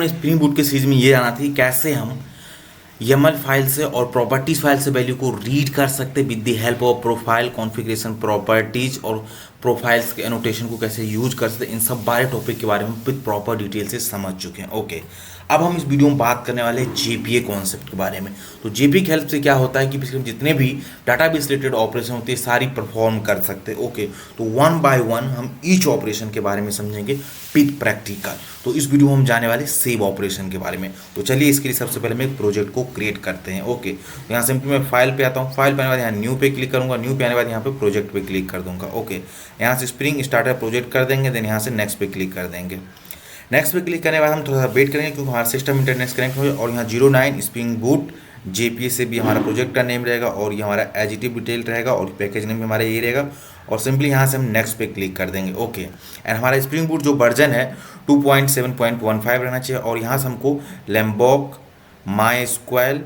Spring boot के series में ये आना थी कैसे हम YAML फाइल से और प्रॉपर्टीज फाइल से वैल्यू को रीड कर सकते with the help of profile configuration properties और प्रोफाइल्स के एनोटेशन को कैसे यूज कर सकते इन सब बारे टॉपिक के बारे में विद प्रॉपर डिटेल से समझ चुके हैं। ओके, अब हम इस वीडियो में बात करने वाले हैं JPA कॉन्सेप्ट के बारे में। तो JPA की हेल्प से क्या होता है कि हम जितने भी डाटाबेस रिलेटेड ऑपरेशन होती है सारी परफॉर्म कर सकते हैं। ओके, तो वन बाय वन हम ईच ऑपरेशन के बारे में समझेंगे विद प्रैक्टिकल। तो इस वीडियो में हम जाने वाले सेव ऑपरेशन के बारे में। तो चलिए इसके लिए सबसे पहले हम एक प्रोजेक्ट को क्रिएट करते हैं। ओके, तो यहाँ सिंपली मैं फाइल पे आता हूँ, फाइल पे आने बाद यहाँ न्यू पे क्लिक करूँगा, न्यू पे आने बाद यहाँ पे प्रोजेक्ट पे क्लिक कर दूंगा। ओके, यहाँ से स्प्रिंग स्टार्टर प्रोजेक्ट कर देंगे, देन यहाँ से नेक्स्ट पे क्लिक कर देंगे। नेक्स्ट पे क्लिक करने के बाद हम थोड़ा सा वेट करेंगे क्योंकि हमारा सिस्टम इंटरनेट से कनेक्ट हो जाए। और यहाँ 09 स्प्रिंग बूट JPA से भी हमारा प्रोजेक्ट का नेम रहेगा और ये हमारा एजिटिव डिटेल रहेगा और पैकेज नेम भी हमारा ये रहेगा। और सिंपली यहाँ से हम नेक्स्ट पे क्लिक कर देंगे। ओके, एंड हमारा स्प्रिंग बूट जो वर्जन है 2.7.15 रहना चाहिए। और यहाँ से हमको लैम्बॉक MySQL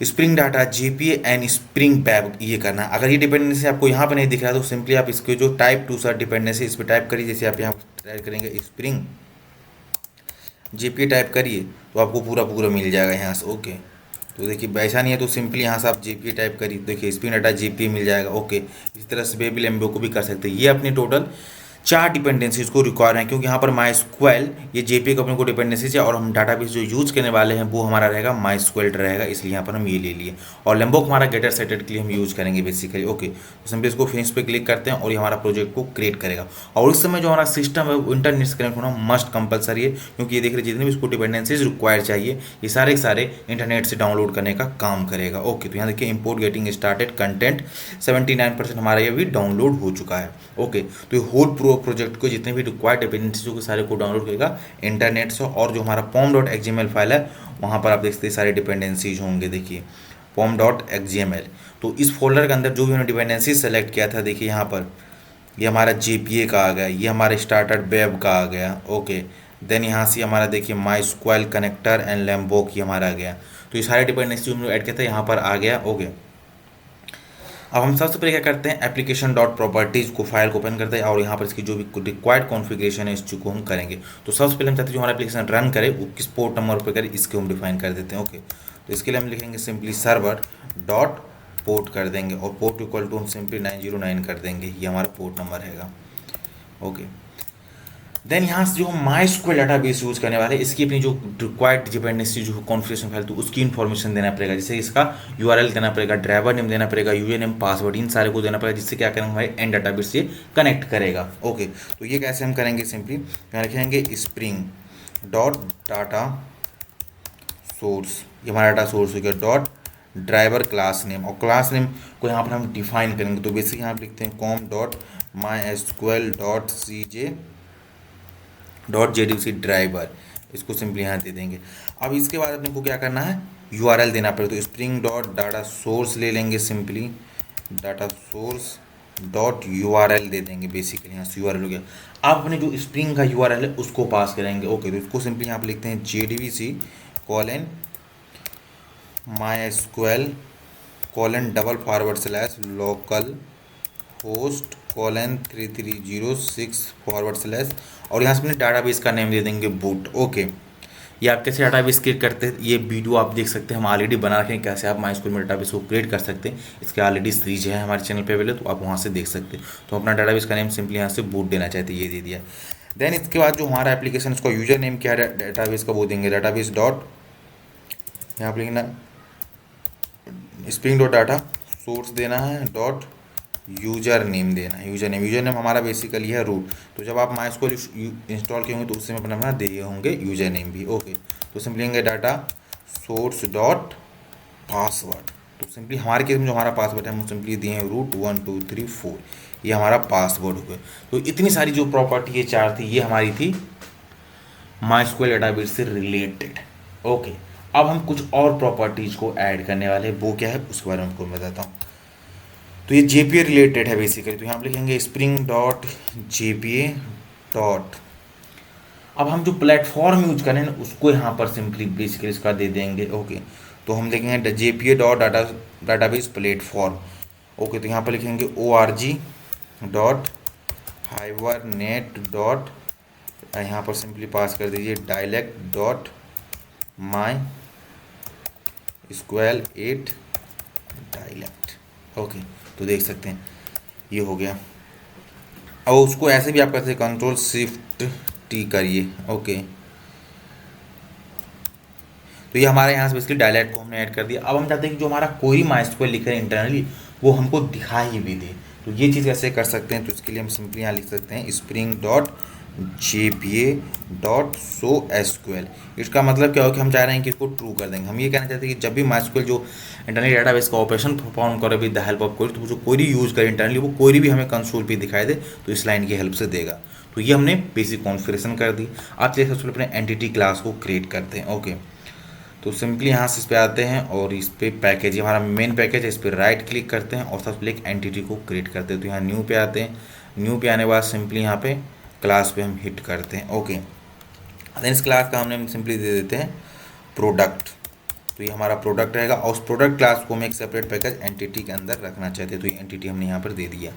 spring data JPA and spring web ये करना है। अगर ये डिपेंडेंसी आपको यहाँ पर नहीं दिख रहा है तो सिंपली आप इसके जो टाइप टू सर डिपेंडेंसी इस पर टाइप करिए। जैसे आप यहाँ टाइप करेंगे स्प्रिंग JPA टाइप करिए तो आपको पूरा पूरा मिल जाएगा यहाँ से। ओके, तो देखिए ऐसा नहीं है तो सिंपली यहाँ से आप JPA टाइप करिए, देखिए स्प्रिंग डाटा JPA मिल जाएगा। ओके, इस तरह से बेबी लैम्बो को भी कर सकते हैं। ये अपनी टोटल 4 डिपेंडेंसीज को रिक्वायर है क्योंकि यहाँ पर MySQL ये JPA को अपने को डिपेंडेंसी है और हम डाटाबेस जो यूज़ करने वाले हैं वो हमारा रहेगा MySQL रहेगा, इसलिए यहाँ पर हम ये ले लिए। और लैम्बोक हमारा गेटर सेटेड के लिए हम यूज़ करेंगे बेसिकली। ओके, तो सिंपली इसको फिनिश पे क्लिक करते हैं और ये हमारा प्रोजेक्ट को क्रिएट करेगा। और इस समय जो हमारा सिस्टम है वो इंटरनेट से कनेक्ट होना मस्ट कंपलसरी है क्योंकि ये देख रहे जितने भी इसको डिपेंडेंसीज रिक्वायर चाहिए ये सारे सारे इंटरनेट से डाउनलोड करने का काम करेगा। ओके, तो यहाँ देखिए इंपोर्ट गेटिंग स्टार्टेड कंटेंट 79% हमारा ये भी डाउनलोड हो चुका है। ओके, तो ये होल प्रोजेक्ट को जितने भी रिक्वायर्ड डिपेंडेंसीज को सारे को डाउनलोड करेगा इंटरनेट से। और जो हमारा pom.xml फाइल है वहाँ पर आप देख सकते हैं सारे डिपेंडेंसीज होंगे। देखिए pom.xml, तो इस फोल्डर के अंदर जो भी हमने डिपेंडेंसी सेलेक्ट किया था देखिए यहाँ पर ये हमारा JPA का आ गया, ये हमारा स्टार्टर वेब का आ गया। ओके, देन यहाँ से हमारा देखिए MySQL कनेक्टर एंड लैम्बोक ये हमारा आ गया। तो ये सारे डिपेंडेंसी जो हमने ऐड किया था यहाँ पर आ गया। ओके, अब हम सबसे पहले क्या करते हैं एप्लीकेशन डॉट प्रॉपर्टीज़ को फाइल को ओपन करते हैं और यहाँ पर इसकी जो भी रिक्वायर्ड कॉन्फ़िगरेशन है इस चीज़ को हम करेंगे। तो सबसे पहले हम चाहते हैं जो हमारा एप्लीकेशन रन करे वो किस पोर्ट नंबर पर करे इसके हम डिफाइन कर देते हैं। ओके, तो इसके लिए हम लिखेंगे सिंपली सर्वर डॉट पोर्ट कर देंगे और पोर्ट इक्वल टू हम सिंपली 909 कर देंगे, ये हमारा पोर्ट नंबर रहेगा। ओके, देन यहाँ से जो हम MySQL डाटाबेस यूज़ करने वाले हैं इसकी अपनी जो रिक्वायर्ड डिपेंडेंसी जो कॉन्फ़िगरेशन फाइल तो उसकी इन्फॉर्मेशन देना पड़ेगा। जैसे इसका URL देना पड़ेगा, ड्राइवर नेम देना पड़ेगा, यूजर नेम पासवर्ड इन सारे को देना पड़ेगा जिससे क्या करेंगे हमारे एंड डाटाबेस से कनेक्ट करेगा। ओके, तो ये कैसे हम करेंगे सिंपली यहाँ लिखेंगे स्प्रिंग डॉट डाटा सोर्स, ये हमारा डाटा सोर्स हो गया, डॉट ड्राइवर क्लास नेम और क्लास नेम को यहाँ पर हम डिफाइन करेंगे। तो बेसिक यहाँ पर लिखते हैं com.mysql.cj.jdc ड्राइवर, इसको सिंपली यहाँ दे देंगे। अब इसके बाद अपने को क्या करना है URL देना पड़ेगा। तो स्प्रिंग डॉट डाटा सोर्स ले लेंगे, simply data source dot URL दे देंगे, बेसिकली यहाँ से URL हो गया। अब अपने जो स्प्रिंग का URL है उसको पास करेंगे। ओके, तो इसको सिंपली यहाँ पर लिखते हैं JDBC://local होस्ट :3306 और यहाँ से अपने डाटाबेस का नेम दे देंगे बूट। ओके, ये आप कैसे डाटाबेस क्रिएट करते हैं ये वीडियो आप देख सकते हैं, हम ऑलरेडी बना रखे हैं कैसे आप MySQL में डाटाबेस को क्रिएट कर सकते हैं। इसके ऑलरेडी सीरीज है हमारे चैनल पे अवेलेबल, तो आप वहाँ से देख सकते हैं। तो अपना डाटाबेस का नेम सिंपली यहाँ से बूट देना चाहते हैं, ये दे दिया। देन इसके बाद जो हमारा एप्लीकेशन उसका यूजर नेम क्या है डाटाबेस का वो देंगे, डाटाबेस डॉट यहाँ पर लिखना स्प्रिंग डॉट डाटा सोर्स देना है डॉट यूजर नेम देना है। यूजर नेम हमारा बेसिकली है रूट। तो जब आप MySQL इंस्टॉल किए होंगे तो उससे अपना अपना दिए होंगे यूजर नेम भी। ओके, तो सिंपली लेंगे डाटा सोर्स डॉट पासवर्ड। तो सिंपली हमारे केस में जो हमारा पासवर्ड है हम सिंपली दिए हैं रूट 1234, ये हमारा पासवर्ड हो गया। तो इतनी सारी जो प्रॉपर्टी ये 4 थी ये हमारी थी MySQL डाटाबेस से रिलेटेड। ओके, अब हम कुछ और प्रॉपर्टीज़ को ऐड करने वाले हैं, वो क्या है उसके बारे में आपको बताता हूँ। तो ये JPA रिलेटेड है बेसिकली। तो यहाँ पर लिखेंगे स्प्रिंग डॉट JPA डॉट, अब हम जो प्लेटफॉर्म यूज करें ना उसको यहाँ पर सिंपली बेसिकली इसका दे देंगे। ओके, तो हम लिखेंगे JPA dot database platform. Okay, तो यहाँ पर लिखेंगे org डॉट हाइबरनेट डॉट यहाँ पर सिंपली पास कर दीजिए डायलेक्ट डॉट माई स्क्वेल 8 डायलेक्ट। ओके, तो देख सकते हैं ये हो गया। और उसको ऐसे भी आप करते कंट्रोल शिफ्ट टी करिए। ओके, तो ये हमारे यहाँ से बेसिकली डायलेक्ट को हमने ऐड कर दिया। अब हम चाहते हैं कि जो हमारा कोई माइस्क्वेल लिख रहे हैं इंटरनली वो हमको दिखाई भी दे। तो ये चीज़ कैसे कर सकते हैं, तो इसके लिए हम सिंपली यहाँ लिख सकते हैं spring dot jpa dot show SQL. इसका मतलब क्या हो कि हम चाह रहे हैं कि इसको ट्रू कर देंगे। हम ये कहना चाहते हैं कि जब भी माइस्क्वेल जो इंटरनल डाटाबेस का ऑपरेशन परफॉर्म करे with the help of query, तो जो क्वेरी यूज़ करे इंटरनली वो क्वेरी भी हमें कंसोल पे दिखाई दे, तो इस लाइन की हेल्प से देगा। तो ये हमने बेसिक कॉन्फ़िगरेशन कर दी। आप चलिए सबसे पहले अपने एंटिटी क्लास को क्रिएट करते हैं। ओके, तो सिंपली यहाँ से इस पर आते हैं और इस पर पैकेज, हमारा मेन पैकेज है, इस पर राइट क्लिक करते हैं और सबसे पहले एक एंटिटी को क्रिएट करते हैं। तो यहाँ न्यू पे आते हैं, न्यू पे आने के बाद सिंपली यहाँ पे क्लास पे हम हिट करते हैं। ओके, देन इस क्लास का हमने सिंपली दे देते हैं प्रोडक्ट। तो ये हमारा प्रोडक्ट रहेगा और उस प्रोडक्ट क्लास को हम एक सेपरेट पैकेज एंटिटी के अंदर रखना चाहते हैं। तो ये एंटिटी हमने यहाँ पर दे दिया।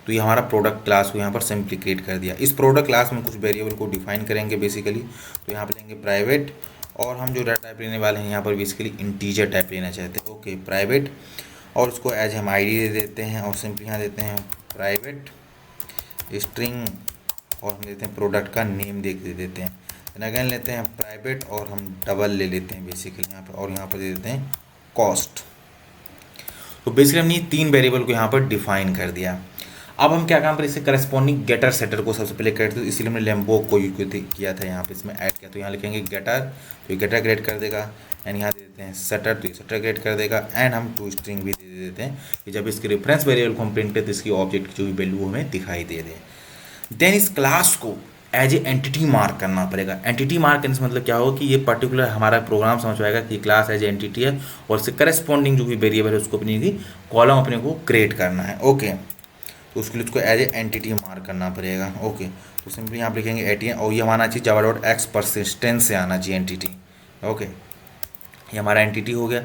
तो ये हमारा प्रोडक्ट क्लास को यहाँ पर सिंपली क्रिएट कर दिया। इस प्रोडक्ट क्लास में कुछ वेरिएबल को डिफाइन करेंगे बेसिकली। तो यहाँ पर लेंगे प्राइवेट, और हम जो डाटा टाइप लेने वाले हैं यहाँ पर बेसिकली इंटीजर टाइप लेना चाहते हैं। ओके, प्राइवेट, और उसको एज हम आईडी दे देते हैं और सिंपली यहाँ देते हैं प्राइवेट स्ट्रिंग, और हम देते हैं प्रोडक्ट का नेम दे देते हैं। देन अगेन लेते हैं प्राइवेट और हम डबल ले लेते हैं बेसिकली यहाँ पर, और यहाँ पर दे देते हैं कॉस्ट। तो बेसिकली हमने 3 वेरिएबल को यहाँ पर डिफाइन कर दिया। अब हम क्या काम पर इससे करस्पॉन्डिंग गेटर सेटर को सबसे पहले करते हैं, इसलिए हमने लेम्बो को यूज किया था यहाँ पे इसमें ऐड किया। तो यहाँ लिखेंगे गेटर, तो ये गेटर क्रिएट कर देगा। एंड यहाँ दे देते हैं सेटर, तो ये सेटर क्रिएट कर देगा। एंड हम टू स्ट्रिंग भी दे देते हैं कि जब इसके रेफरेंस वेरिएबल को हम प्रिंट करें तो इसकी ऑब्जेक्ट की जो भी वैल्यू हमें दिखाई दे दे। देन इस क्लास को एज ए एंटिटी मार्क करना पड़ेगा। एंटिटी मार्क करने से मतलब क्या होगा कि ये पर्टिकुलर हमारा प्रोग्राम समझ पाएगा कि क्लास एज ए एंटिटी है और इससे करस्पॉन्डिंग जो भी वेरिएबल है उसको अपनी कॉलम अपने को क्रिएट करना है। ओके, तो उसके लिए उसको एज ए एंटिटी मार्क करना पड़ेगा। ओके, तो सिंपली यहाँ पर लिखेंगे एटीएन, और ये हमारा आना चाहिए जावा डॉट एक्स परसिस्टेंस से आना चाहिए एंटिटी। ओके, ये हमारा एंटिटी हो गया।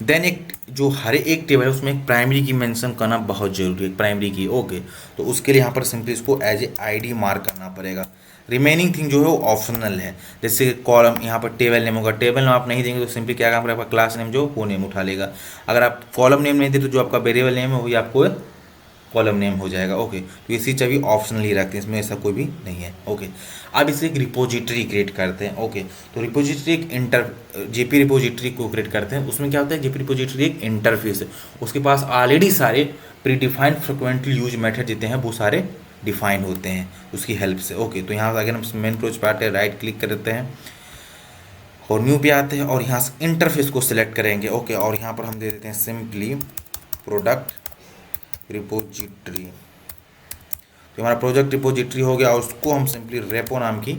देन एक जो हर एक टेबल है उसमें एक प्राइमरी की मेंशन करना बहुत जरूरी है, प्राइमरी की। ओके, तो उसके लिए यहाँ पर सिंपली इसको एज ए आईडी मार्क करना पड़ेगा। रिमेनिंग थिंग जो है वो ऑप्शनल है, जैसे कॉलम यहाँ पर टेबल नेम होगा, टेबल नेम आप नहीं देंगे तो सिंपली क्या काम करेगा, आपका क्लास नेम जो वो नेम उठा लेगा। अगर आप कॉलम नेम नहीं दे तो जो आपका वेरिएबल नेम है वही आपको कॉलम नेम हो जाएगा। ओके, तो ये चीज़ अभी ऑप्शनल ही रखते हैं, इसमें ऐसा कोई भी नहीं है। ओके, अब इसे एक रिपोजिटरी क्रिएट करते हैं। ओके, तो रिपोजिटरी एक जेपी रिपोजिटरी को क्रिएट करते हैं। उसमें क्या होता है, जेपी रिपोजिटरी एक इंटरफेस है, उसके पास ऑलरेडी सारे pre defined frequently use method जितने हैं वो सारे डिफाइन होते हैं उसकी हेल्प से। ओके, तो यहाँ अगर हम मेन प्रोजेक्ट पार्ट है राइट क्लिक करते हैं और न्यू पे आते हैं और यहाँ से इंटरफेस को सिलेक्ट करेंगे। ओके, और यहाँ पर हम दे देते हैं सिंपली प्रोडक्ट रिपोजिटरी। तो हमारा प्रोजेक्ट रिपोजिटरी हो गया और उसको हम सिंपली रेपो नाम की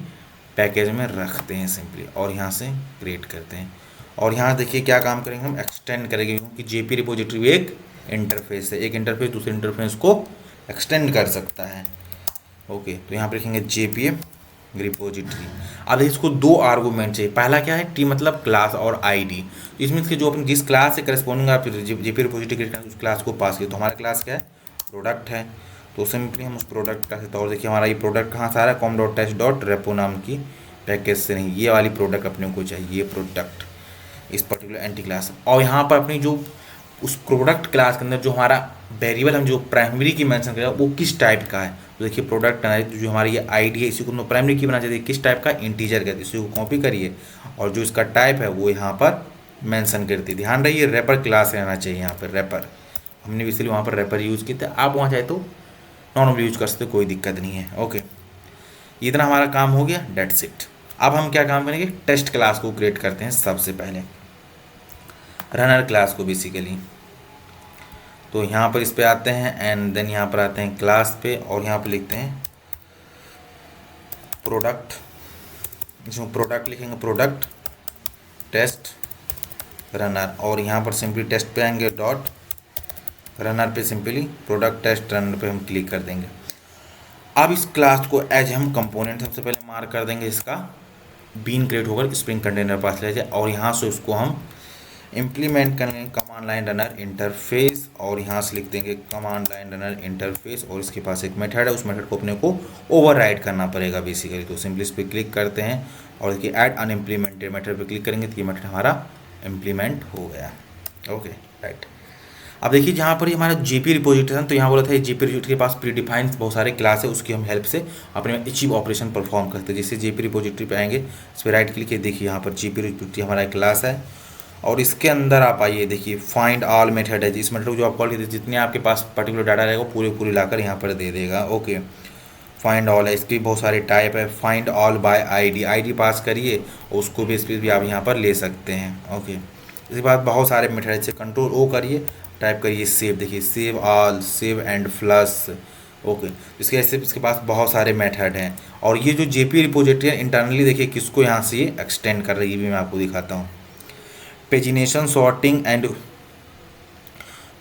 पैकेज में रखते हैं सिंपली, और यहाँ से क्रिएट करते हैं। और यहाँ देखिए क्या काम करेंगे, हम एक्सटेंड करेंगे क्योंकि जेपी रिपोजिटरी भी एक इंटरफेस है, एक इंटरफेस दूसरे इंटरफेस को एक्सटेंड कर सकता है। ओके, तो यहाँ पर लिखेंगे जेपी रिपोजिटरी। अब इसको 2 आर्गूमेंट चाहिए। पहला क्या है, टी मतलब क्लास और आईडी। इसमें इसके जो अपनी जिस क्लास से करस्पॉन्डिंग आप जेपी रिपोजिटरी क्रिएट करें उस क्लास को पास किया। तो हमारा क्लास क्या है, प्रोडक्ट है। तो सिंपली हम उस प्रोडक्ट का और देखिए हमारा ये प्रोडक्ट कहाँ से आ रहा है, com dot test dot repo नाम की पैकेज से नहीं, ये वाली प्रोडक्ट अपने को चाहिए, ये प्रोडक्ट इस पर्टिकुलर एंटी क्लास। और यहाँ पर अपनी जो उस प्रोडक्ट क्लास के अंदर जो हमारा वेरिएबल हम जो प्राइमरी की मेंशन करेगा वो किस टाइप का है। तो देखिए प्रोडक्ट जो हमारी ये आईडी है इसी को प्राइमरी की बना चाहिए, किस टाइप का, इंटीजर का। इसी को कॉपी करिए और जो इसका टाइप है वो यहाँ पर मेंशन करती है। ध्यान रहिए रैपर क्लास रहना चाहिए यहाँ पर, रैपर हमने इसलिए वहाँ पर रैपर यूज़ किया था। आप वहाँ चाहे तो नॉर्मल यूज कर सकते, कोई दिक्कत नहीं है। ओके, इतना हमारा काम हो गया, डेट्स इट। अब हम क्या काम करेंगे, टेस्ट क्लास को क्रिएट करते हैं सबसे पहले, रनर क्लास को बेसिकली। तो यहाँ पर इस पे आते हैं एंड देन यहाँ पर आते हैं क्लास पे और यहाँ पर लिखते हैं प्रोडक्ट। इसमें प्रोडक्ट लिखेंगे, प्रोडक्ट टेस्ट रनर, और यहाँ पर सिंपली टेस्ट पे आएंगे डॉट रनर पे, सिंपली प्रोडक्ट टेस्ट रनर पे हम क्लिक कर देंगे। अब इस क्लास को एज हम कंपोनेंट सबसे पहले मार्क कर देंगे, इसका बीन क्रिएट होकर स्प्रिंग कंटेनर पास ले जाए और यहाँ से उसको हम इम्प्लीमेंट करेंगे command command line runner interface, और यहाँ से लिख देंगे कमांड लाइन रनर इंटरफेस, और इसके पास एक मेथड है, उस मेथड को अपने को ओवरराइड करना पड़ेगा बेसिकली। तो सिंपली इस पर क्लिक करते हैं और देखिए ऐड अनइम्प्लीमेंटेड मेथड पर क्लिक करेंगे तो ये मेथड हमारा इम्प्लीमेंट हो गया। Okay right. अब देखिए जहाँ पर ये हमारा जीपी रिपोजिटरी है, तो यहाँ बोला था जीपी रिपोजिटरी के पास प्री डिफाइंड बहुत सारे क्लास है, उसकी हम हेल्प से अपने अचीव ऑपरेशन परफॉर्म करते हैं। जैसे जीपी रिपोजिटरी पे आएंगे, इस पर राइट क्लिक किए, देखिए यहाँ पर जीपी रिपोजिटरी हमारा एक क्लास है, और इसके अंदर आप आइए, देखिए फाइंड ऑल मेथड है। इस मेथड को जो आप कॉल कीजिए, जितने आपके पास पर्टिकुलर डाटा रहेगा पूरे लाकर यहाँ पर दे देगा। ओके, फाइंड ऑल है, इसकी बहुत सारे टाइप है। फाइंड ऑल बाय आईडी पास करिए, उसको भी इस पर भी आप यहाँ पर ले सकते हैं। ओके, इसके बाद बहुत सारे मेथड है, जैसे कंट्रोल ओ करिए, टाइप करिए सेव, देखिए save all, save and flush. Okay, इसके ऐसे इसके पास बहुत सारे मेथड हैं। और ये जो जेपी रिपोजिटरी है इंटरनली देखिए किसको यहाँ से ये एक्सटेंड कर रही है, ये भी मैं आपको दिखाता हूँ। Pagination, sorting and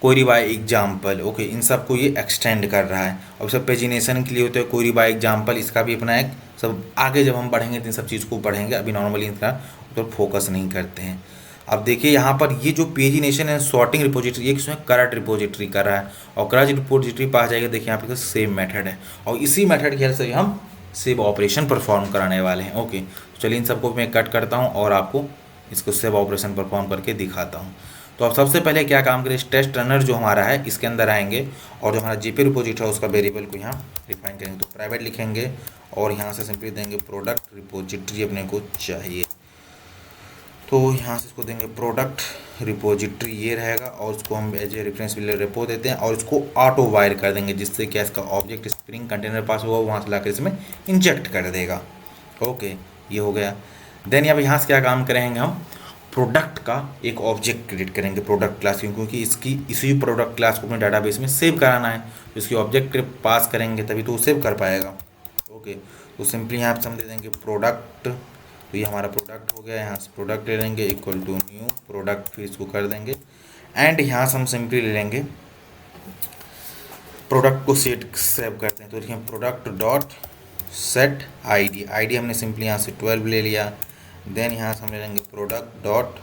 query by example. Okay, इन सब को ये एक्सटेंड कर रहा है। और सब पेजिनेशन के लिए होते हैं क्वेरी बाय एग्जाम्पल, इसका भी अपना एक सब आगे जब हम बढ़ेंगे तो इन सब चीज़ को पढ़ेंगे, अभी नॉर्मली इनका तो फोकस नहीं करते हैं। अब देखिए यहाँ पर ये जो पेजिनेशन है सॉर्टिंग रिपोजिटरी, ये किसमें करंट रिपोजिटरी कर रहा है, और करंट रिपोजिटरी पास जाएगा, देखिए यहाँ पे सेम मेथड है, और इसी मेथड की हेल्प से हम सेव ऑपरेशन परफॉर्म कराने वाले हैं। ओके, तो चलिए इन सबको मैं कट करता हूँ और आपको इसको सेव ऑपरेशन परफॉर्म करके दिखाता हूँ। तो अब सबसे पहले क्या काम करें, टेस्ट रनर जो हमारा है इसके अंदर आएंगे, और जो हमारा जीपी रिपोजिटरी है उसका वेरिएबल को यहाँ डिफाइन करेंगे। तो प्राइवेट लिखेंगे और यहाँ से सिंपली देंगे प्रोडक्ट रिपोजिटरी अपने को चाहिए, तो यहाँ से इसको देंगे प्रोडक्ट रिपोजिटरी, ये रहेगा, और उसको हम एज ए रेफरेंस रेपो देते हैं, और इसको ऑटो वायर कर देंगे, जिससे क्या इसका ऑब्जेक्ट स्प्रिंग कंटेनर पास होगा, वहाँ से लाकर इसमें इंजेक्ट कर देगा। ओके, ये हो गया। देन अब यहाँ से क्या काम करेंगे, हम प्रोडक्ट का एक ऑब्जेक्ट क्रिएट करेंगे प्रोडक्ट क्लास, क्योंकि इसी प्रोडक्ट क्लास को अपने डाटाबेस में सेव कराना है, तो इसकी ऑब्जेक्ट पास करेंगे तभी तो वो सेव कर पाएगा। ओके, तो सिंपली यहाँ पर हम दे देंगे प्रोडक्ट, तो ये हमारा प्रोडक्ट हो गया। यहाँ से प्रोडक्ट ले लेंगे इक्वल टू न्यू प्रोडक्ट, फिर इसको कर देंगे एंड यहाँ से हम सिंपली ले लेंगे प्रोडक्ट को सेव करते हैं। तो देखिए प्रोडक्ट डॉट सेट आईडी हमने सिंपली यहाँ से 12 ले लिया। देन यहाँ से हम ले लेंगे प्रोडक्ट डॉट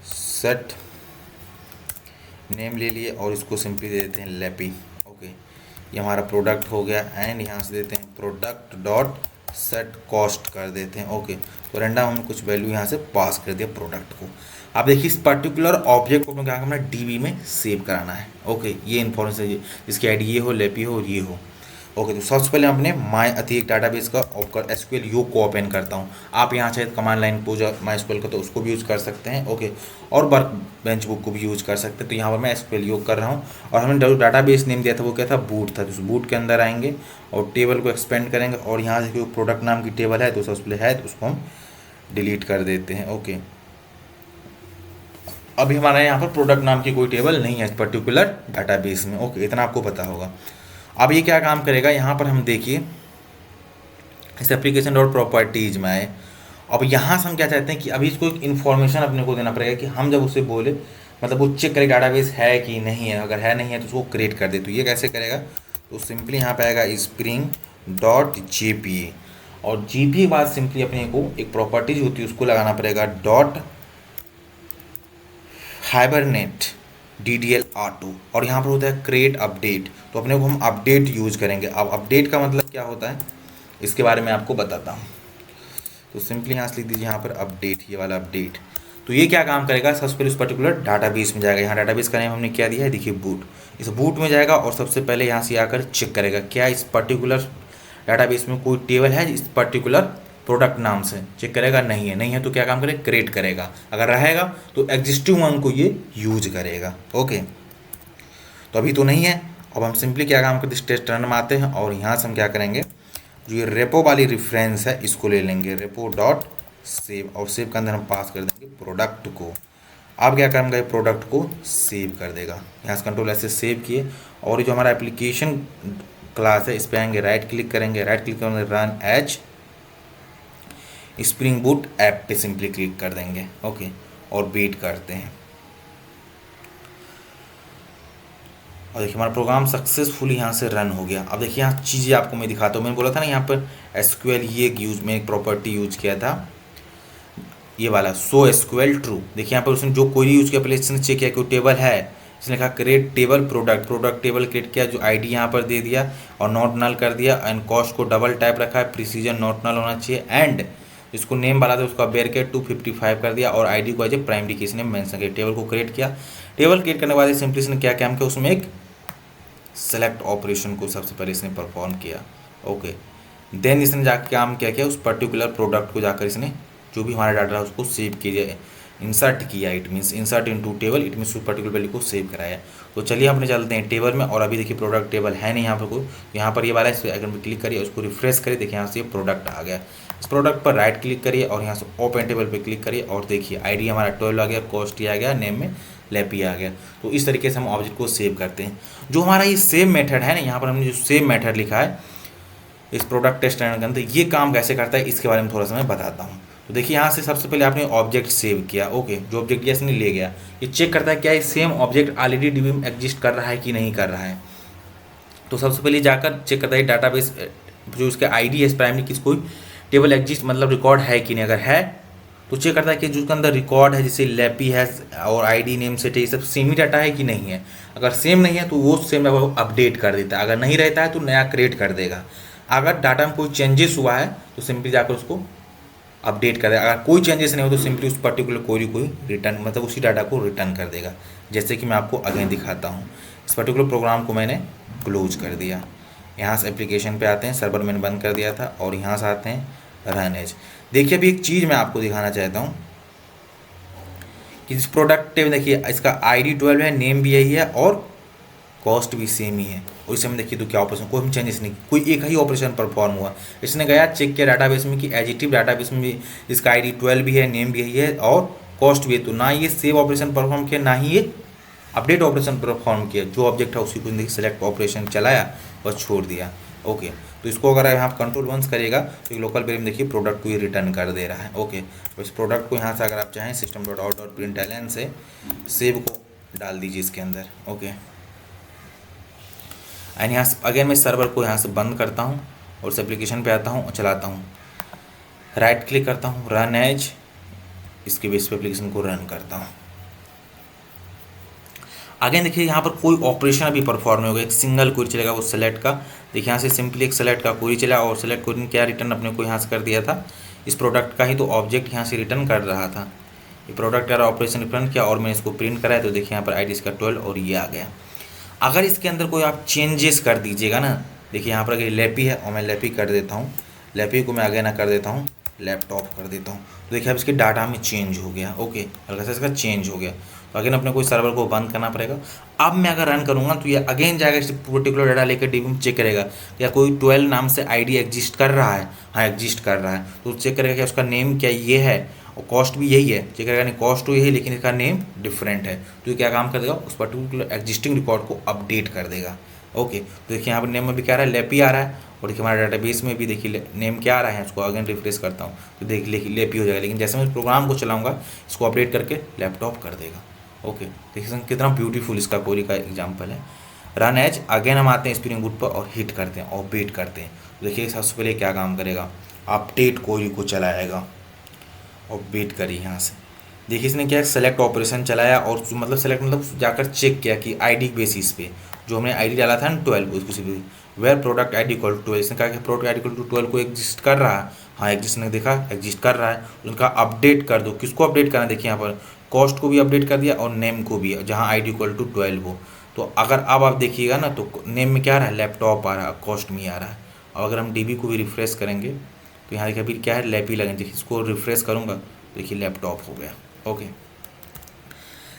सेट नेम ले लिए, और इसको सिंपली दे देते हैं लेपी। ओके, ये हमारा प्रोडक्ट हो गया। एंड यहाँ से देते हैं प्रोडक्ट डॉट सेट कॉस्ट कर देते हैं। ओके, तो रैंडम हमने कुछ वैल्यू यहाँ से पास कर दिया प्रोडक्ट को। अब देखिए इस पर्टिकुलर ऑब्जेक्ट को क्या करना है, डीबी में सेव कराना है। ओके, ये इन्फॉर्मेशन जिसकी आईडी ये हो, लेपी हो और ये हो। ओके, तो सबसे पहले अपने माई एक डाटाबेस का एसक्यूएल योग को ओपन करता हूँ। आप यहाँ चाहे कमांड लाइन पूजा माई एसक्यूएल का तो उसको भी यूज़ कर सकते हैं। ओके, और वर्क बेंच बुक को भी यूज़ कर सकते हैं। तो यहाँ पर मैं एसक्यूएल योग कर रहा हूँ, और हमने जो डाटाबेस नेम दिया था वो क्या था, बूट था। तो उस बूट के अंदर आएंगे और टेबल को एक्सपेंड करेंगे, और यहाँ से प्रोडक्ट नाम की टेबल है तो सबसे पहले है, तो उसको हम डिलीट कर देते हैं। ओके, अभी हमारे यहाँ पर प्रोडक्ट नाम की कोई टेबल नहीं है पर्टिकुलर डाटाबेस में। ओके, इतना आपको पता होगा। अब ये क्या काम करेगा, यहाँ पर हम देखिए इस एप्लीकेशन डॉट प्रॉपर्टीज में आए। अब यहाँ से हम क्या चाहते हैं कि अभी इसको एक इन्फॉर्मेशन अपने को देना पड़ेगा कि हम जब उसे बोले मतलब वो चेक करे डाटाबेस है कि नहीं है, अगर है नहीं है तो उसको क्रिएट कर दे। तो ये कैसे करेगा, तो सिंपली यहाँ पे आएगा स्प्रिंग डॉट जेपीए, और जेपीए के बाद सिंपली अपने को एक प्रॉपर्टीज होती है उसको लगाना पड़ेगा डॉट हाइबरनेट DDL R2, और यहाँ पर होता है क्रिएट अपडेट। तो अपने को हम अपडेट यूज़ करेंगे। अब अपडेट का मतलब क्या होता है इसके बारे में आपको बताता हूँ। तो सिंपली यहाँ से लिख दीजिए यहाँ पर अपडेट, ये वाला अपडेट। तो ये क्या काम करेगा, सबसे पहले उस पर्टिकुलर डाटाबेस में जाएगा। यहाँ डाटाबेस का नेम हमने क्या दिया है, देखिए बूट। इस बूट में जाएगा और सबसे पहले यहाँ से आकर चेक करेगा क्या इस पर्टिकुलर डाटाबेस में कोई टेबल है इस पर्टिकुलर प्रोडक्ट नाम से। चेक करेगा नहीं है तो क्या काम करेगा, क्रिएट करेगा। अगर रहेगा तो एग्जिस्टिंग वन को ये यूज करेगा। ओके, तो अभी तो नहीं है। अब हम सिंपली क्या काम करते हैं, टेस्ट रन में आते हैं, और यहाँ से हम क्या करेंगे, जो ये रेपो वाली रेफरेंस है इसको ले लेंगे, रेपो डॉट सेव, और सेव के अंदर हम पास कर देंगे प्रोडक्ट को। अब क्या करेंगे, प्रोडक्ट को सेव कर देगा। यहाँ से कंट्रोल ऐसे सेव किए, और जो हमारा एप्लीकेशन क्लास है इस पर आएंगे, राइट क्लिक करेंगे, राइट क्लिक करेंगे run as spring boot app पे सिंपली क्लिक कर देंगे। ओके, और वेट करते हैं, और देखिए हमारा प्रोग्राम सक्सेसफुली यहाँ से रन हो गया। अब देखिए यहाँ चीज़ें आपको मैं दिखाता हूँ। मैंने बोला था ना यहाँ पर एसक्यूएल ये यूज में एक प्रॉपर्टी यूज किया था ये वाला सो एसक्यूएल ट्रू। देखिए यहाँ पर उसने जो क्वेरी यूज किया, पहले इसने चेक किया कि टेबल है, इसने कहा create table product table create किया, जो आईडी यहाँ पर दे दिया और नॉट नल कर दिया, एंड कॉस्ट को डबल टाइप रखा है, प्रिसीजन नॉट नल होना चाहिए, एंड जिसको नेम वाला था उसका बेरकेट 255 कर दिया और आईडी को एज ए प्राइमरी की इसने मेंशन किया। टेबल को क्रिएट किया, टेबल क्रिएट करने के बाद सिंपली इसने क्या काम किया, उसमें एक सेलेक्ट ऑपरेशन को सबसे पहले इसने परफॉर्म किया। ओके, देन इसने जाकर काम क्या किया, उस पर्टिकुलर प्रोडक्ट को जाकर इसने जो भी हमारा डाटा है उसको सेव किया, इंसर्ट किया, it means insert into table, it means उस पर्टिकुलर वैल्यू को सेव कराया। तो चलिए अपने चलते हैं टेबल में, और अभी देखिए प्रोडक्ट टेबल है नहीं यहाँ पर कोई, यहाँ पर ये वाला है, इस पर अगर मैं क्लिक करिए उसको रिफ्रेश करिए, देखिए यहाँ से ये प्रोडक्ट आ गया। इस प्रोडक्ट पर राइट क्लिक करिए और यहाँ से ओपन टेबल पर क्लिक करिए और देखिए आईडी हमारा 12 आ गया, कॉस्ट आ गया, नेम में लैपी आ गया। तो इस तरीके से हम ऑब्जेक्ट को सेव करते हैं। जो हमारा ये सेव मेथड है ना, यहाँ पर हमने जो सेव मेथड लिखा है इस प्रोडक्ट टेस्ट के अंदर, ये काम कैसे करता है इसके बारे में थोड़ा सा मैं बताता हूँ। तो देखिए यहाँ से सबसे पहले आपने ऑब्जेक्ट सेव किया। ओके, जो ऑब्जेक्ट लिया इसने ले गया, ये चेक करता है क्या ये सेम ऑब्जेक्ट ऑलरेडी डीबी में एग्जिस्ट कर रहा है कि नहीं कर रहा है। तो सबसे पहले जाकर चेक करता है डाटाबेस जो उसके आईडी है प्राइमरी किस कोई टेबल एग्जिस्ट मतलब रिकॉर्ड है कि नहीं। अगर है तो चेक करता है कि जो उसके अंदर रिकॉर्ड है जैसे लैपी है और आईडी नेम सेट है, ये सब सेम ही डाटा है कि नहीं है। अगर सेम नहीं है तो वो सेम वो अपडेट कर देता है, अगर नहीं रहता है तो नया क्रिएट कर देगा। अगर डाटा में कोई चेंजेस हुआ है तो सिंपली जाकर उसको अपडेट कर देगा। अगर कोई चेंजेस नहीं हो तो सिंपली उस पर्टिकुलर क्वेरी को रिटर्न मतलब उसी डाटा को रिटर्न कर देगा। जैसे कि मैं आपको अगेन दिखाता हूँ, इस पर्टिकुलर प्रोग्राम को मैंने क्लोज कर दिया। यहाँ से एप्लीकेशन पे आते हैं, सर्वर मैंने बंद कर दिया था, और यहाँ से आते हैं रन एज। देखिए अभी एक चीज़ मैं आपको दिखाना चाहता हूँ कि इस प्रोडक्ट में देखिए इसका ID 12 है, नेम भी यही है और कॉस्ट भी सेम ही है। और इस समय देखिए तो क्या ऑपरेशन, कोई भी चेंजेस नहीं, कोई एक ही ऑपरेशन परफॉर्म हुआ। इसने गया चेक किया डाटाबेस में कि एजिटिव डाटाबेस में भी इसका ID 12 भी है, नेम भी यही है और कॉस्ट भी है। तो ना ये सेव ऑपरेशन परफॉर्म किया, ना ही ये अपडेट ऑपरेशन परफॉर्म किया। जो ऑब्जेक्ट है उसी को देखिए सेलेक्ट ऑपरेशन चलाया और छोड़ दिया। ओके, तो इसको अगर यहाँ कंट्रोल वंस करेगा तो लोकल वेरिएबल देखिए प्रोडक्ट को ये रिटर्न कर दे रहा है। ओके, तो इस प्रोडक्ट को यहाँ से अगर आप चाहें system.out.println से सेव को डाल दीजिए इसके अंदर। ओके, एंड यहाँ से अगेन मैं सर्वर को यहाँ से बंद करता हूँ और इस एप्लीकेशन पे आता हूँ और चलाता हूँ, राइट क्लिक करता हूँ, रन एज, इसके बेस पे एप्लीकेशन को रन करता हूँ। अगेन देखिए यहाँ पर कोई ऑपरेशन अभी परफॉर्म नहीं होगा, एक सिंगल क्वेरी चलेगा वो सेलेक्ट का। देखिए यहाँ से सिंपली एक सेलेक्ट का क्वेरी चला और सेलेक्ट क्वेरी ने क्या रिटर्न अपने को यहाँ से कर दिया था, इस प्रोडक्ट का ही तो ऑब्जेक्ट यहाँ से रिटर्न कर रहा था। ये प्रोडक्ट यार ऑपरेशन रिटर्न किया और मैंने इसको प्रिंट कराया तो देखिए यहाँ पर ID इसका 12 और ये आ गया। अगर इसके अंदर कोई आप चेंजेस कर दीजिएगा ना, देखिए यहाँ पर अगर लैपी है और मैं लैपी कर देता हूँ, लैपी को मैं आगे ना कर देता हूँ, लैपटॉप कर देता हूँ, तो देखिए अब इसके डाटा में चेंज हो गया। ओके, हल्का सा इसका चेंज हो गया। तो अगेन अपने कोई सर्वर को बंद करना पड़ेगा। अब मैं अगर रन करूँगा तो ये अगेन जाएगा इस पर्टिकुलर डाटा लेकर डीबी में चेक करेगा या कोई 12 नाम से ID एग्जिस्ट कर रहा है। हाँ एग्जिस्ट कर रहा है, तो चेक करेगा कि उसका नेम क्या ये है और कॉस्ट भी यही है। चेक करेगा नहीं कॉस्ट तो यही है लेकिन इसका नेम डिफरेंट है, तो ये क्या काम कर देगा, उस पर्टिकुलर एग्जिस्टिंग रिकॉर्ड को अपडेट कर देगा। ओके, तो देखिए यहाँ पर नेम में भी क्या आ रहा है, लैपी आ रहा है, और देखिए हमारे डाटाबेस में भी देखिए नेम क्या आ रहा है। उसको अगेन रिफ्रेश करता हूँ तो देखिए लैपी हो जाएगा, लेकिन जैसे मैं इस प्रोग्राम को चलाऊँगा इसको अपडेट करके लैपटॉप कर देगा। ओके, देखिए कितना ब्यूटीफुल इसका क्वेरी का एग्जांपल है। रन एज, अगेन हम आते हैं स्प्रिंग बूट पर और हिट करते हैं और अपडेट करते हैं। तो देखिए सबसे पहले क्या काम करेगा, अपडेट क्वेरी को चलाएगा और वेट करिए यहाँ से। देखिए इसने क्या सेलेक्ट ऑपरेशन चलाया और मतलब सेलेक्ट मतलब जाकर चेक किया कि ID बेसिस पे जो हमने ID डाला था ना 12 उसको where product ID equal to 12, इसने कहा कि प्रोडक्ट ID इक्वल टू 12 को एग्जिस्ट कर रहा है। हाँ एग्जिस्ट ने देखा एग्जिस्ट कर रहा है, उनका अपडेट कर दो। किसको अपडेट करना है, देखिए यहाँ पर कॉस्ट को भी अपडेट कर दिया और नेम को भी, जहाँ ID इक्वल टू 12 हो। तो अगर अब आप देखिएगा ना तो नेम में क्या आ रहा है, लैपटॉप आ रहा है, कॉस्ट में आ रहा है। और अगर हम DB को भी रिफ्रेश करेंगे तो यहाँ देखिए अभी क्या है, लैपी लगेंगे। देखिए इसको रिफ्रेश करूँगा देखिए लैपटॉप हो गया। ओके,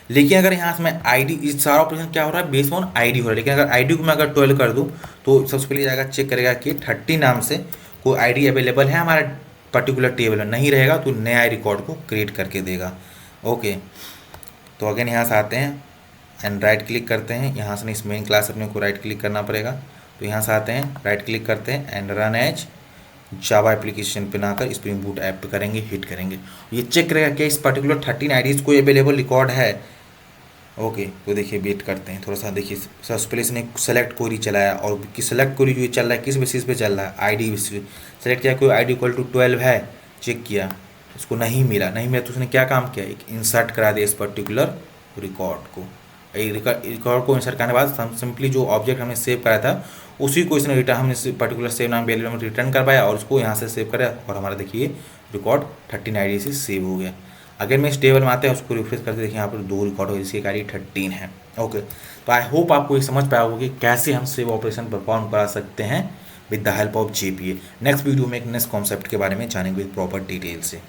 लेकिन अगर यहाँ से मैं ID, इस सारा ऑपरेशन क्या हो रहा है बेस्ड ऑन ID हो रहा है, लेकिन अगर ID को मैं अगर 12 कर दूँ तो सबसे पहले जाएगा चेक करेगा कि 30 नाम से कोई ID अवेलेबल है हमारा पर्टिकुलर टेबल में, नहीं रहेगा तो नया रिकॉर्ड को क्रिएट करके देगा। ओके, तो अगेन यहाँ से आते हैं एंड राइट क्लिक करते हैं, यहाँ से इस मेन क्लास अपने को राइट क्लिक करना पड़ेगा। तो यहाँ से आते हैं राइट क्लिक करते हैं and run as Java application पे ना कर स्प्रिंग बूट ऐप पे करेंगे, हिट करेंगे। ये चेक करेगा कि इस पर्टिकुलर 13 IDs कोई अवेलेबल रिकॉर्ड है। ओके, तो देखिए वेट करते हैं थोड़ा सा। देखिए सबसे पहले इसने सेलेक्ट क्वेरी चलाया और कि सेलेक्ट क्वेरी जो चल रहा है किस बेसिस पे चल रहा है, ID बेसिस पे सेलेक्ट किया, कोई ID इक्वल टू 12 है, चेक किया उसको नहीं मिला, नहीं मिला तो उसने क्या काम किया, एक इंसर्ट करा दिया इस पर्टिकुलर रिकॉर्ड को। रिकॉर्ड को इंसर्ट करने के बाद सिंपली जो ऑब्जेक्ट हमने सेव कराया था उसी को इसने रिटर्न, हमने पर्टिकुलर सेव नाम वैल्यू में रिटर्न करवाया और उसको यहाँ से सेव करा और हमारा देखिए रिकॉर्ड 13 आईडी से सेव हो गया। अगर मैं इस टेबल में आते हैं उसको रिफ्रेश करके देखिए यहाँ पर 2 रिकॉर्ड हो गए, जिसकी एक आईडी 13 है। ओके, तो आई होप आपको ये समझ पाया होगा कि कैसे हम सेव ऑपरेशन परफॉर्म करा सकते हैं with the help of JPA। Next video में एक नेक्स्ट कॉन्सेप्ट के बारे में जानेंगे विद प्रॉपर डिटेल से।